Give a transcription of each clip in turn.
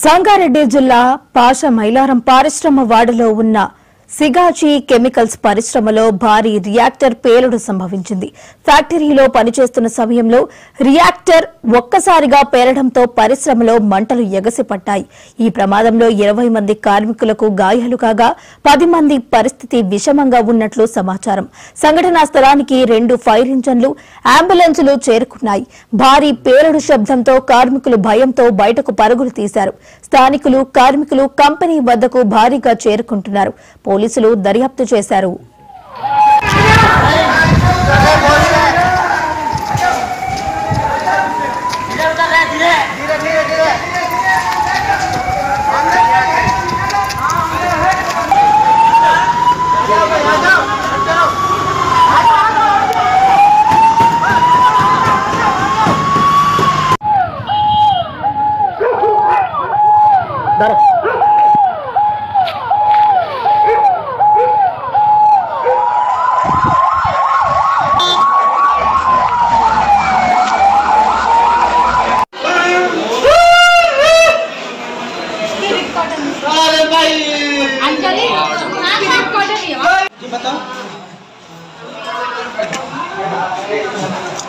సంగారెడ్డి జిల్లా పాషమైలారం పారిశ్రమ వాడలో ఉన్న సిగాచి కెమికల్స్ పరిశ్రమలో భారీ రియాక్టర్ పేలుడు సంభవించింది. ఫ్యాక్టరీలో పనిచేస్తున్న సమయంలో రియాక్టర్ ఒక్కసారిగా పేలడంతో పరిశ్రమలో మంటలు ఎగసిపట్టాయి. ఈ ప్రమాదంలో 20 మంది కార్మికులకు గాయాలు కాగా 10 మంది పరిస్థితి విషమంగా ఉన్నట్లు సమాచారం. సంఘటనా స్థలానికి 2 ఫైర్ ఇంజన్లు, అంబులెన్సులు చేరుకున్నాయి. భారీ పేలుడు శబ్దంతో కార్మికులు భయంతో బయటకు పరుగులు తీశారు. స్థానికులు, కార్మికులు కంపెనీ వద్దకు భారీగా చేరుకుంటున్నారు. పోలీసులు దర్యాప్తు చేశారు.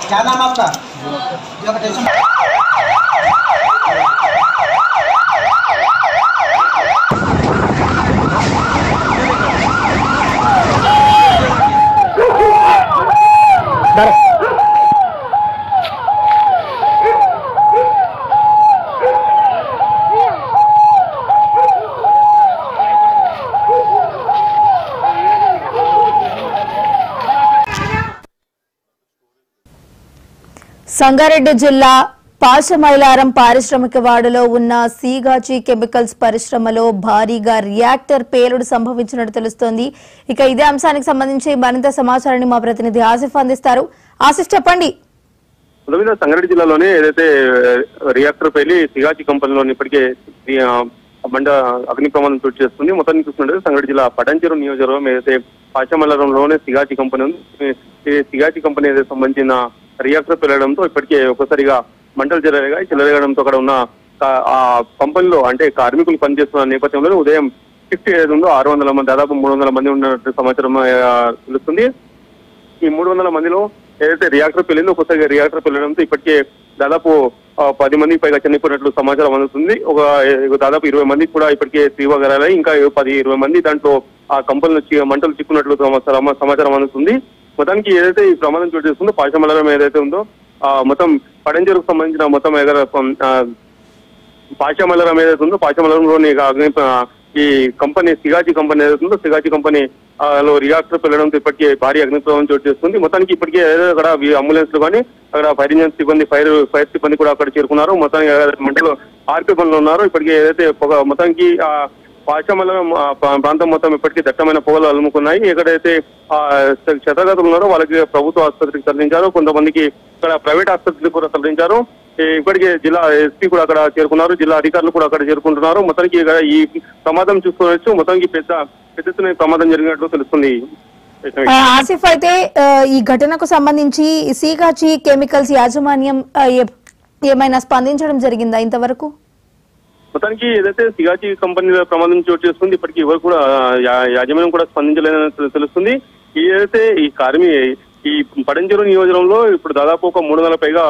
क्या नाम आपका? సంగారెడ్డి జిల్లా పాషమైలారం పారిశ్రామిక వాడలో ఉన్న సిగాచి కెమికల్స్ పరిశ్రమలో భారీగా రియాక్టర్ పేలుడు సంభవించినట్టు తెలుస్తోంది. ఇక ఇదే అంశానికి సంబంధించి మరింత సమాచారాన్ని మా ప్రతినిధి ఆసిఫ్ అందిస్తారు. ఆసిఫ్, చెప్పండి. సంగారెడ్డి జిల్లాలోనే ఏదైతే రియాక్టర్ పేలి సిగాచి కంపెనీలోని ఇప్పటికే మండ అగ్ని ప్రమాదం చోటు చేస్తుంది. మొత్తాన్ని చూసుకుంటే సంగారెడ్డి జిల్లా పటంచెరు నియోజకవర్గం ఏదైతే పాషమైలారంలోనే సిగాచి కంపెనీ ఉంది. సిగాచి కంపెనీ ఏదైతే సంబంధించిన రియాక్టర్ పెరగడంతో ఇప్పటికే ఒక్కసారిగా మంటలు చెలరేగడంతో అక్కడ ఉన్న ఆ కంపెనీలో అంటే కార్మికులు పనిచేస్తున్న నేపథ్యంలో ఉదయం షిఫ్ట్ ఏదైతే ఉందో 600 మంది, దాదాపు 300 మంది ఉన్నట్టు సమాచారం తెలుస్తుంది. ఈ 300 మందిలో ఏదైతే రియాక్టర్ పెళ్ళిందో ఒక్కసారిగా రియాక్టర్ పెళ్ళడంతో ఇప్పటికే దాదాపు 10 మందికి పైగా చనిపోయినట్లు సమాచారం అందుతుంది. దాదాపు 20 మందికి కూడా ఇప్పటికే తీవ్రగాయాలై ఇంకా 10-20 మంది దాంట్లో ఆ కంపెనీలో మంటలు చిక్కున్నట్లు సమాచారం అందుతుంది. మొత్తానికి ఏదైతే ఈ ప్రమాదం చోటు చేస్తుందో పాషమైలారం ఏదైతే ఉందో మొత్తం పటంచెరుకు సంబంధించిన మొత్తం పాషమైలారం ఏదైతే ఉందో పాషమైలారంలోని ఈ కంపెనీ సిగాచి కంపెనీ ఏదైతే ఉందో సిగాచి కంపెనీ లో రియాక్టర్ పెళ్ళడంతో ఇప్పటికే భారీ అగ్ని ప్రమాదం చోటు చేస్తుంది. మొత్తానికి ఇప్పటికే ఏదైతే అక్కడ అంబులెన్స్లు కానీ అక్కడ ఫైర్ ఇంజన్ సిబ్బంది ఫైర్ సిబ్బంది కూడా అక్కడ చేరుకున్నారు. మొత్తానికి మంటలు ఆర్పే పనులు ఉన్నారు. ఇప్పటికే ఏదైతే మొత్తానికి పాషమైలారం ప్రాంతం మొత్తం ఇప్పటికీ దట్టమైన పొగలు అలుముకున్నాయి. ఎక్కడైతే క్షతగాతులు ఉన్నారో వాళ్ళకి ప్రభుత్వ ఆసుపత్రికి తరలించారు. కొంతమందికి ఇక్కడ ప్రైవేట్ ఆసుపత్రికి కూడా తరలించారు. ఇప్పటికే జిల్లా ఎస్పీ కూడా అక్కడ చేరుకున్నారు. జిల్లా అధికారులు కూడా అక్కడ చేరుకుంటున్నారు. మొత్తానికి ఈ ప్రమాదం చూసుకోవచ్చు. మొత్తానికి పెద్ద ఎత్తున ప్రమాదం జరిగినట్లు తెలుస్తుంది. ఆసిఫ్, అయితే ఈ ఘటనకు సంబంధించి సిగాచి కెమికల్స్ యాజమాన్యం ఏమైనా స్పందించడం జరిగిందా ఇంతవరకు? మొత్తానికి ఏదైతే సిగాచి కంపెనీ ప్రమాదం చోటు చేస్తుంది ఇప్పటికీ ఎవరు కూడా యాజమాన్యం కూడా స్పందించలేదని తెలుస్తుంది. ఏదైతే ఈ పటంచెరు నియోజకవర్గంలో ఇప్పుడు దాదాపు ఒక 300 పైగా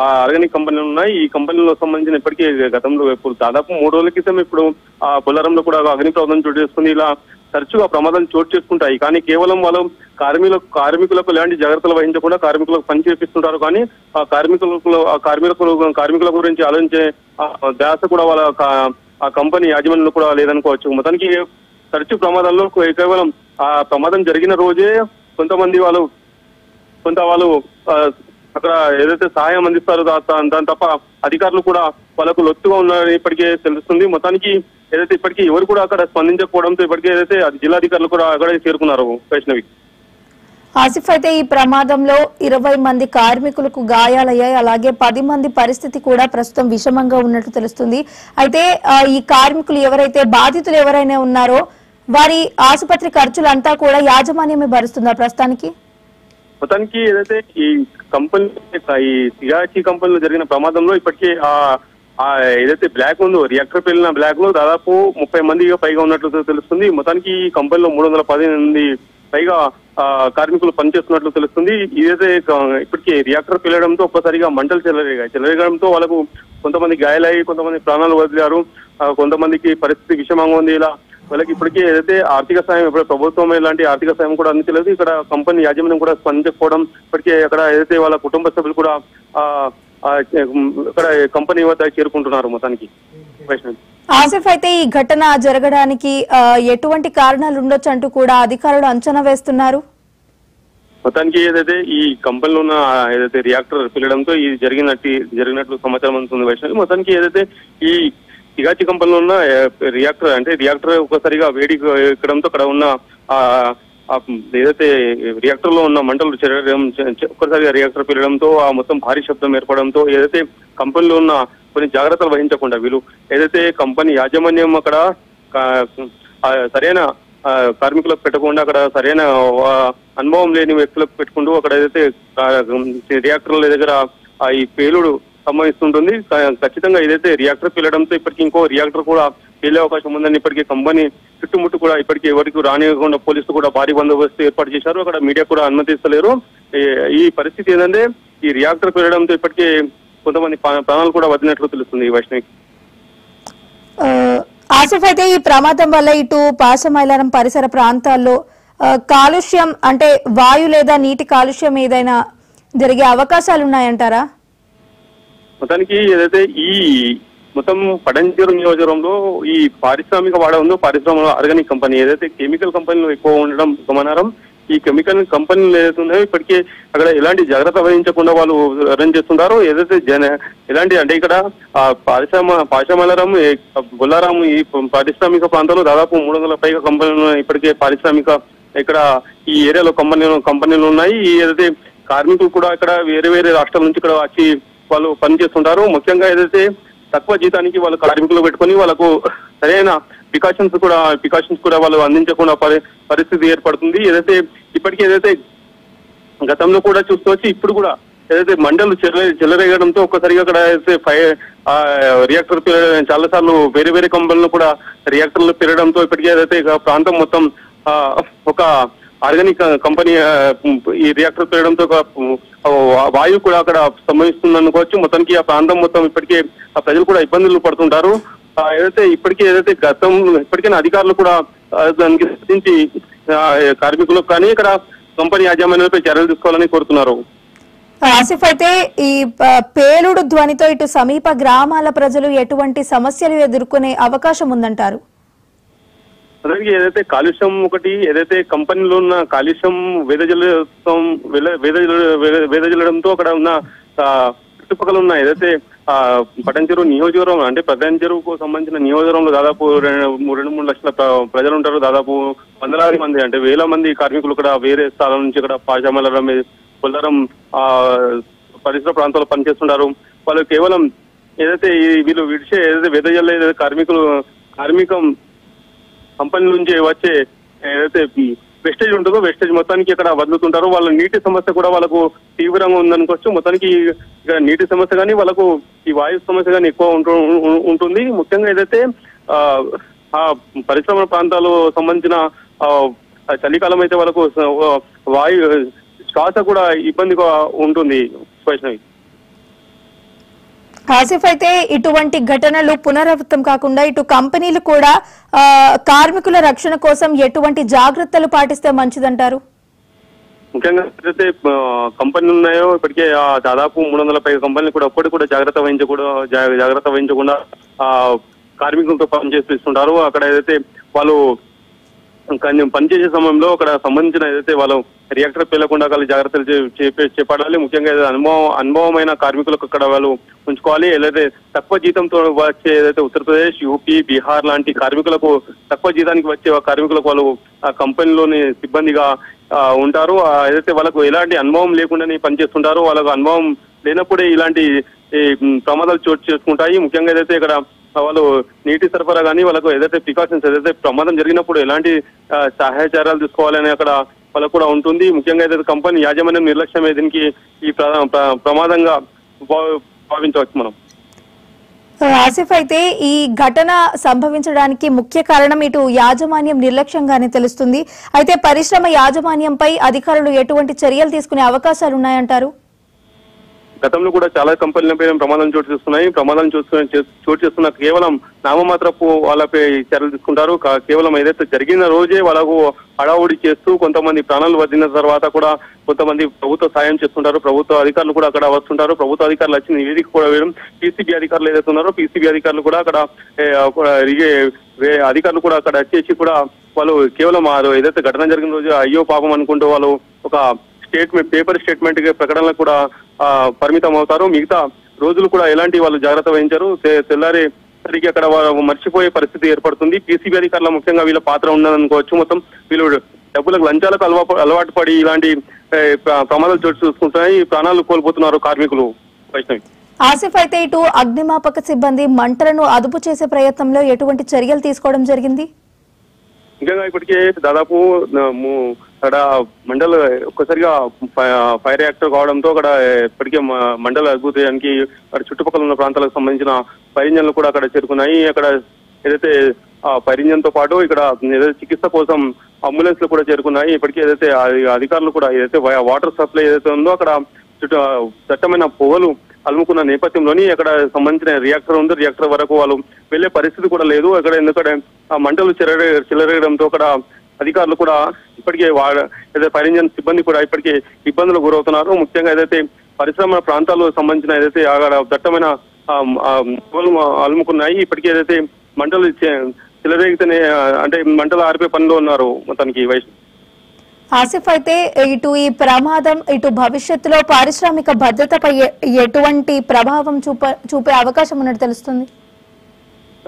ఆర్గానిక్ కంపెనీలు ఉన్నాయి. ఈ కంపెనీలో సంబంధించిన ఇప్పటికీ గతంలో ఇప్పుడు దాదాపు 3 రోజుల క్రితం ఇప్పుడు బొల్లారంలో కూడా అగ్ని ప్రమాదం చోటు చేస్తుంది. ఇలా తరచుగా ప్రమాదాలు చోటు చేసుకుంటాయి. కానీ కేవలం వాళ్ళు కార్మికులకు ఎలాంటి జాగ్రత్తలు వహించకుండా కార్మికులకు పని చేపిస్తుంటారు. కానీ ఆ కార్మికుల గురించి ఆలోచించే ధ్యాస కూడా వాళ్ళ ఆ కంపెనీ యాజమాన్యంలో కూడా లేదనుకోవచ్చు. మొత్తానికి తరచు ప్రమాదాల్లో కేవలం ఆ ప్రమాదం జరిగిన రోజే కొంత వాళ్ళు అక్కడ ఏదైతే సహాయం అందిస్తారో దాని తప్ప అధికారులు కూడా వాళ్ళకు లొత్తుగా ఉన్నారని ఇప్పటికే తెలుస్తుంది. మొత్తానికి ఏదైతే ఇప్పటికీ ఎవరు కూడా అక్కడ స్పందించకపోవడంతో ఇప్పటికే ఏదైతే జిల్లాధికారులు కూడా అక్కడే చేరుకున్నారు. వైష్ణవి, ఆసిఫ్, అయితే ఈ ప్రమాదంలో 20 మంది కార్మికులకు గాయాలయ్యాయి. అలాగే 10 మంది పరిస్థితి కూడా ప్రస్తుతం విషమంగా ఉన్నట్లు తెలుస్తుంది. అయితే ఈ కార్మికులు ఎవరైతే బాధితులు ఎవరైనా ఉన్నారో వారి ఆసుపత్రి ఖర్చులంతా కూడా యాజమాన్యమే భరుస్తుందా ప్రస్తుతానికి? మొత్తానికి ఏదైతే ఈ కంపెనీ ఈ సిగాచి కంపెనీలో జరిగిన ప్రమాదంలో ఇప్పటికీ ఏదైతే బ్లాక్ ఉందో రియాక్టర్ పేలిన బ్లాక్ లో దాదాపు 30 మందికి పైగా ఉన్నట్లు తెలుస్తుంది. మొత్తానికి ఈ కంపెనీలో 310 మంది పైగా కార్మికులు పనిచేస్తున్నట్లు తెలుస్తుంది. ఇదైతే ఇప్పటికీ రియాక్టర్ పేలడంతో ఒక్కసారిగా మంటలు చెలరేగడంతో వాళ్ళకు కొంతమంది గాయాలయ్యి కొంతమంది ప్రాణాలు వదిలారు. కొంతమందికి పరిస్థితి విషమంగా ఉంది. ఇలా వాళ్ళకి ఇప్పటికీ ఏదైతే ఆర్థిక సాయం ప్రభుత్వం ఎలాంటి ఆర్థిక సాయం కూడా అందించలేదు. ఇక్కడ కంపెనీ యాజమాన్యం కూడా స్పందించకపోవడం ఇప్పటికే అక్కడ ఏదైతే వాళ్ళ కుటుంబ సభ్యులు కూడా ఇక్కడ కంపెనీ వద్ద చేరుకుంటున్నారు. మొత్తానికి ఆసిఫ్, అయితే ఈ ఘటన జరగడానికి ఎటువంటి కారణాలు ఉండొచ్చు అంటూ కూడా అధికారులు అంచనా వేస్తున్నారు. మొత్తానికి ఏదైతే ఈ కంపెనీలో ఉన్న ఏదైతే రియాక్టర్ పిల్లడంతో ఇది జరిగినట్లు సమాచారం అందుతుంది వైష్ణవి. మొత్తానికి ఏదైతే ఈ సిగాచి కంపెనీలో ఉన్న రియాక్టర్ ఒకసారిగా వేడి ఎక్కడంతో అక్కడ ఉన్న ఏదైతే రియాక్టర్ లో ఉన్న మంటలు చెరగడం ఒక్కసారిగా రియాక్టర్ పిల్లడంతో మొత్తం భారీ శబ్దం ఏర్పడంతో ఏదైతే కంపెనీలో ఉన్న కొన్ని జాగ్రత్తలు వహించకుండా వీళ్ళు ఏదైతే కంపెనీ యాజమాన్యం అక్కడ సరైన కార్మికులకు పెట్టకుండా అక్కడ సరైన అనుభవం లేని వ్యక్తులకు పెట్టుకుంటూ అక్కడ ఏదైతే రియాక్టర్ల దగ్గర ఈ పేలుడు సంభవిస్తుంటుంది. ఖచ్చితంగా ఏదైతే రియాక్టర్ పేలడంతో ఇప్పటికీ ఇంకో రియాక్టర్ కూడా పేలే అవకాశం ఉందని ఇప్పటికీ కంపెనీ చుట్టుముట్టు కూడా ఇప్పటికీ ఎవరికి రానివ్వకుండా పోలీసులు కూడా భారీ బందోబస్తు ఏర్పాటు చేశారు. అక్కడ మీడియా కూడా అనుమతిస్తలేరు. ఈ పరిస్థితి ఏంటంటే ఈ రియాక్టర్ పేలడంతో ఇప్పటికీ కొంతమంది ప్రాణాలు కూడా వదిలినట్లు తెలుస్తుంది. వైష్ణవి, ఆసిఫ్, అయితే ఈ ప్రమాదం వల్ల ఇటు పాశమైలారం పరిసర ప్రాంతాల్లో కాలుష్యం అంటే వాయు లేదా నీటి కాలుష్యం ఏదైనా జరిగే అవకాశాలు ఉన్నాయంటారా? మొత్తానికి ఏదైతే ఈ మొత్తం పడంచేరు నియోజకవర్గంలో ఈ పారిశ్రామిక వాడ ఉందో పారిశ్రామిక ఆర్గానిక్ కంపెనీ ఏదైతే కెమికల్ కంపెనీలు ఎక్కువ ఉండడం గమనారం. ఈ కెమికల్ కంపెనీలు ఏదైతున్నాయో ఇప్పటికే అక్కడ ఎలాంటి జాగ్రత్త వహించకుండా వాళ్ళు రన్ చేస్తుంటారు. ఏదైతే ఎలాంటి అంటే ఇక్కడ పాశమలరం బొల్లారం ఈ పారిశ్రామిక ప్రాంతంలో దాదాపు 300 పైగా కంపెనీలు ఇప్పటికే పారిశ్రామిక ఇక్కడ ఈ ఏరియాలో కంపెనీలు ఉన్నాయి. ఏదైతే కార్మికులు కూడా ఇక్కడ వేరే రాష్ట్రాల నుంచి ఇక్కడ వచ్చి వాళ్ళు పనిచేస్తుంటారు. ముఖ్యంగా ఏదైతే తక్కువ జీతానికి వాళ్ళు కార్మికులు పెట్టుకొని వాళ్ళకు సరైన ప్రికాషన్స్ కూడా వాళ్ళు అందించకుండా పరిస్థితి ఏర్పడుతుంది. ఏదైతే ఇప్పటికీ ఏదైతే గతంలో కూడా చూసుకోవచ్చు, ఇప్పుడు కూడా ఏదైతే మంటలు చెలరేగడంతో ఒక్కసారిగా అక్కడ అయితే రియాక్టర్ చాలా సార్లు వేరే కంపెనీలు కూడా రియాక్టర్లు పెరగడంతో ఇప్పటికీ ఏదైతే ప్రాంతం మొత్తం ఒక ఆర్గానిక్ కంపెనీ ఈ రియాక్టర్ పెరగడంతో వాయువు కూడా అక్కడ సంభవిస్తుంది అనుకోవచ్చు. మొత్తానికి ఆ ప్రాంతం మొత్తం ఇప్పటికే ప్రజలు కూడా ఇబ్బందులు పడుతుంటారు. ఏదైతే ఇప్పటికైనా అధికారులు కూడా దానికి సంబంధించి కార్మికులకు కానీ ఇక్కడ కంపెనీ యాజమాన్యాలపై చర్యలు తీసుకోవాలని కోరుతున్నారు. ఆసిఫ్, అయితే ఈ పేలుడు ధ్వనితో ఇటు సమీప గ్రామాల ప్రజలు ఎటువంటి సమస్యలు ఎదుర్కొనే అవకాశం ఉందంటారు? అలాగే ఏదైతే కాలుష్యం ఒకటి ఏదైతే కంపెనీలో ఉన్న కాలుష్యం వెదజల్లడంతో అక్కడ ఉన్న చుట్టుపక్కల ఉన్న ఏదైతే పటంచెరు నియోజకవర్గం అంటే పటంచెరుకు సంబంధించిన నియోజకవర్గంలో దాదాపు 2-3 లక్షల ప్రజలు ఉంటారు. దాదాపు వందలాది మంది అంటే వేల మంది కార్మికులు ఇక్కడ వేరే స్థానం నుంచి ఇక్కడ పాశమలరం కొల్లరం పరిసర ప్రాంతాల్లో పనిచేస్తుంటారు. వాళ్ళు కేవలం ఏదైతే వీళ్ళు విడిచే ఏదైతే వెదజల్లే కార్మికం కంపెనీ నుంచి వచ్చే ఏదైతే వెస్టేజ్ ఉంటుందో వెస్టేజ్ మొత్తానికి ఇక్కడ వదులుతుంటారు. వాళ్ళ నీటి సమస్య కూడా వాళ్ళకు తీవ్రంగా ఉందనుకోవచ్చు. మొత్తానికి ఇక్కడ నీటి సమస్య కానీ వాళ్ళకు ఈ వాయు సమస్య కానీ ఎక్కువ ఉంటుంది. ముఖ్యంగా ఏదైతే పరిశ్రమ ప్రాంతాలు సంబంధించిన చలికాలం అయితే వాళ్ళకు వాయు శ్వాస కూడా ఇబ్బందిగా ఉంటుంది. వైష్ణవి, ఆసిఫ్, అయితే ఇటువంటి ఘటనలు పునరావృతం కాకుండా ఇటు కంపెనీలు కూడా కార్మికుల రక్షణ కోసం ఎటువంటి జాగ్రత్తలు పాటిస్తే మంచిదంటారు? ముఖ్యంగా ఏదైతే కంపెనీలు ఉన్నాయో ఇప్పటికే దాదాపు 300 పైగా కంపెనీలు కూడా ఒక్కటి కూడా జాగ్రత్త వహించకుండా కార్మికులతో పనిచేస్తుంటారు. అక్కడ ఏదైతే వాళ్ళు పనిచేసే సమయంలో అక్కడ సంబంధించిన ఏదైతే వాళ్ళు రియాక్టర్ పేలకుండా జాగ్రత్తలు చేపట్టాలి. ముఖ్యంగా అనుభవమైన కార్మికులకు అక్కడ వాళ్ళు ఉంచుకోవాలి. ఏదైతే తక్కువ జీతంతో వచ్చే ఏదైతే ఉత్తరప్రదేశ్, యూపీ, బీహార్ లాంటి కార్మికులకు తక్కువ జీతానికి వచ్చే కార్మికులకు వాళ్ళు ఆ కంపెనీలోని సిబ్బందిగా ఉంటారు. ఏదైతే వాళ్ళకు ఎలాంటి అనుభవం లేకుండానే పనిచేస్తుంటారో వాళ్ళకు అనుభవం లేనప్పుడే ఇలాంటి ప్రమాదాలు చోటు చేసుకుంటాయి. ముఖ్యంగా ఏదైతే ఇక్కడ వాళ్ళు నీటి సరఫరా కానీ వాళ్ళకు ఏదైతే ప్రికాషన్స్ ఏదైతే ప్రమాదం జరిగినప్పుడు ఎలాంటి సహాయ చర్యలు తీసుకోవాలని అక్కడ వాళ్ళకు కూడా ఉంటుంది. ముఖ్యంగా ఏదైతే కంపెనీ యాజమాన్యం నిర్లక్ష్యమే దీనికి ఈ ప్రమాదంగా భావించవచ్చు మనం. ఆసిఫ్, అయితే ఈ ఘటన సంభవించడానికి ముఖ్య కారణం ఇటు యాజమాన్యం నిర్లక్ష్యంగానే తెలుస్తుంది. అయితే పరిశ్రమ యాజమాన్యంపై అధికారులు ఎటువంటి చర్యలు తీసుకునే అవకాశాలు ఉన్నాయంటారు? గతంలో కూడా చాలా కంపెనీలపై ప్రమాదాలు చోటు చేస్తున్న కేవలం నామమాత్రపు వాళ్ళపై చర్యలు తీసుకుంటారు. కేవలం ఏదైతే జరిగిన రోజే వాళ్ళకు హడావుడి చేస్తూ కొంతమంది ప్రాణాలు వదిలిన తర్వాత కూడా కొంతమంది ప్రభుత్వ సాయం చేస్తుంటారు. ప్రభుత్వ అధికారులు కూడా అక్కడ వస్తుంటారు. ప్రభుత్వ అధికారులు వచ్చి నివేదిక కూడా వేయడం, పీసీబీ అధికారులు ఏదైతే ఉన్నారో పీసీబీ అధికారులు కూడా అక్కడ అధికారులు కూడా అక్కడ వచ్చేసి కూడా వాళ్ళు కేవలం ఏదైతే ఘటన జరిగిన రోజు అయ్యో పాపం అనుకుంటూ వాళ్ళు ఒక పేపర్ స్టేట్మెంట్ ప్రకటనలకు కూడా పరిమితం అవుతారు. మిగతా రోజులు కూడా ఎలాంటి వాళ్ళు జాగ్రత్త వహించారు. తెల్లారి సరికి అక్కడ మర్చిపోయే పరిస్థితి ఏర్పడుతుంది. పీసీబీ అధికారుల ముఖ్యంగా వీళ్ళ పాత్ర ఉన్నదనుకోవచ్చు. మొత్తం వీళ్ళు డబ్బులకు లంచాలకు అలవాటు పడి ఇలాంటి ప్రమాదాలు చోటు చూసుకుంటున్నాయి. ప్రాణాలు కోల్పోతున్నారు కార్మికులు. వైష్ణవి. ఆసిఫ్, అయితే ఇటు అగ్నిమాపక సిబ్బంది మంటలను అదుపు చేసే ప్రయత్నంలో ఎటువంటి చర్యలు తీసుకోవడం జరిగింది? ముఖ్యంగా ఇప్పటికే దాదాపు అక్కడ మండల ఒక్కసారిగా ఫైర్ యాక్టర్ కావడంతో అక్కడ ఇప్పటికే మండల అద్భుతానికి అక్కడ చుట్టుపక్కల ఉన్న ప్రాంతాలకు సంబంధించిన ఫైర్ ఇంజన్లు కూడా అక్కడ చేరుకున్నాయి. అక్కడ ఏదైతే ఫైర్ ఇంజన్ తో పాటు ఇక్కడ ఏదైతే చికిత్స కోసం అంబులెన్స్ లు కూడా చేరుకున్నాయి. ఇప్పటికే ఏదైతే అధికారులు కూడా ఏదైతే వాటర్ సప్లై ఏదైతే ఉందో అక్కడ దట్టమైన పొగలు అలుముకున్న నేపథ్యంలోని అక్కడ సంబంధించిన రియాక్టర్ ఉంది. రియాక్టర్ వరకు వాళ్ళు వెళ్లే పరిస్థితి కూడా లేదు. అక్కడ ఎందుకంటే ఆ మంటలు చెలరేగడంతో అక్కడ అధికారులు కూడా ఇప్పటికే ఏదైతే ఫైర్ ఇంజన్ సిబ్బంది కూడా ఇప్పటికే ఇబ్బందులు గురవుతున్నారు. ముఖ్యంగా ఏదైతే పరిశ్రమ ప్రాంతాలకు సంబంధించిన ఏదైతే అక్కడ దట్టమైన పొగలు అలుముకున్నాయి. ఇప్పటికే ఏదైతే మంటలు చెలరేగితేనే అంటే మంటలు ఆరిపే పనిలో ఉన్నారు మొత్తానికి. వైష్ణవ్. ఆసిఫ్, అయితే ఇటు ఈ ప్రమాదం ఇటు భవిష్యత్తులో పారిశ్రామిక భద్రతపై ఎటువంటి ప్రభావం చూపే అవకాశం ఉన్నట్టు తెలుస్తుంది?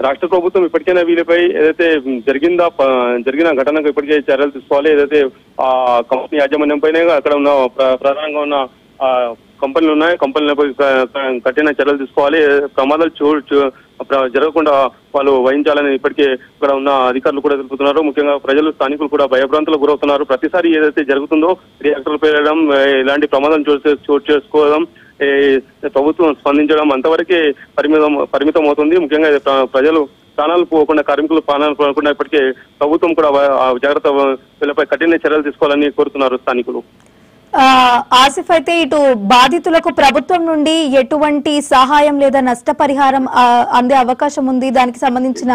రాష్ట్ర ప్రభుత్వం ఇప్పటికైనా వీళ్ళపై ఏదైతే జరిగిన ఘటనకు ఇప్పటికే చర్యలు తీసుకోవాలి. ఏదైతే ఆ కంపెనీ యాజమాన్యంపైనే అక్కడ ఉన్న ప్రధానంగా ఉన్న కంపెనీలు ఉన్నాయి. కంపెనీలపై కఠిన చర్యలు తీసుకోవాలి. ప్రమాదాలు జరగకుండా వాళ్ళు వహించాలని ఇప్పటికే ఇక్కడ ఉన్న అధికారులు కూడా తెలుపుతున్నారు. ముఖ్యంగా ప్రజలు స్థానికులు కూడా భయభ్రాంతులకు గురవుతున్నారు. ప్రతిసారి ఏదైతే జరుగుతుందో రియాక్టర్లు పేరడం, ఇలాంటి ప్రమాదం చోటు చేసుకోవడం, ప్రభుత్వం స్పందించడం అంతవరకే పరిమితం అవుతుంది. ముఖ్యంగా ప్రజలు ప్రాణాలు పోకుండా, కార్మికులు ప్రాణాలు పోకుండా ఇప్పటికే ప్రభుత్వం కూడా జాగ్రత్త వీళ్ళపై కఠిన చర్యలు తీసుకోవాలని కోరుతున్నారు స్థానికులు. ఆసిఫ్, అయితే ఇటు బాధితులకు ప్రభుత్వం నుండి ఎటువంటి సహాయం లేదా నష్టపరిహారం అందే అవకాశం ఉంది? దానికి సంబంధించిన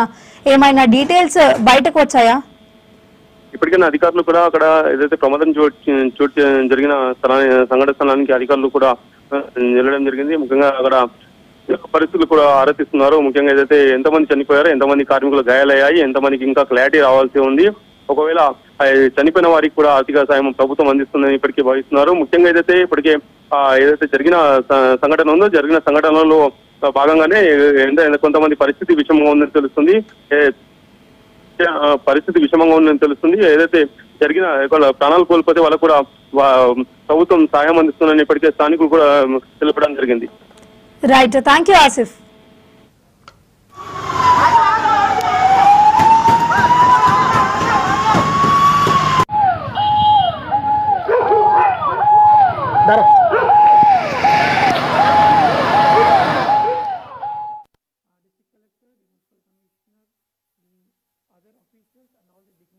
ఏమైనా డీటెయిల్స్ బయటకు వచ్చాయా? ఇప్పటికైనా అధికారులు కూడా అక్కడ ఏదైతే ప్రమాదం చోటు జరిగిన సంఘటన స్థలానికి అధికారులు కూడా వెళ్ళడం జరిగింది. ముఖ్యంగా అక్కడ పరిస్థితులు కూడా ఆరాధిస్తున్నారు. ముఖ్యంగా ఏదైతే ఎంతమంది చనిపోయారో, ఎంతమంది కార్మికులు గాయాలయ్యాయి, ఎంతమందికి ఇంకా క్లారిటీ రావాల్సి ఉంది. ఒకవేళ చనిపోయిన వారికి కూడా ఆర్థిక సాయం ప్రభుత్వం అందిస్తుందని ఇప్పటికీ భావిస్తున్నారు. ముఖ్యంగా ఏదైతే ఇప్పటికే ఏదైతే జరిగిన సంఘటన ఉందో, జరిగిన సంఘటనలో భాగంగానే కొంతమంది పరిస్థితి విషమంగా ఉందని తెలుస్తుంది. ఏదైతే జరిగిన ప్రాణాలు కోల్పోతే వాళ్ళకు కూడా ప్రభుత్వం సాయం అందిస్తుందని ఇప్పటికే స్థానికులు కూడా తెలపడం జరిగింది. Right, thank you Asif. Dara.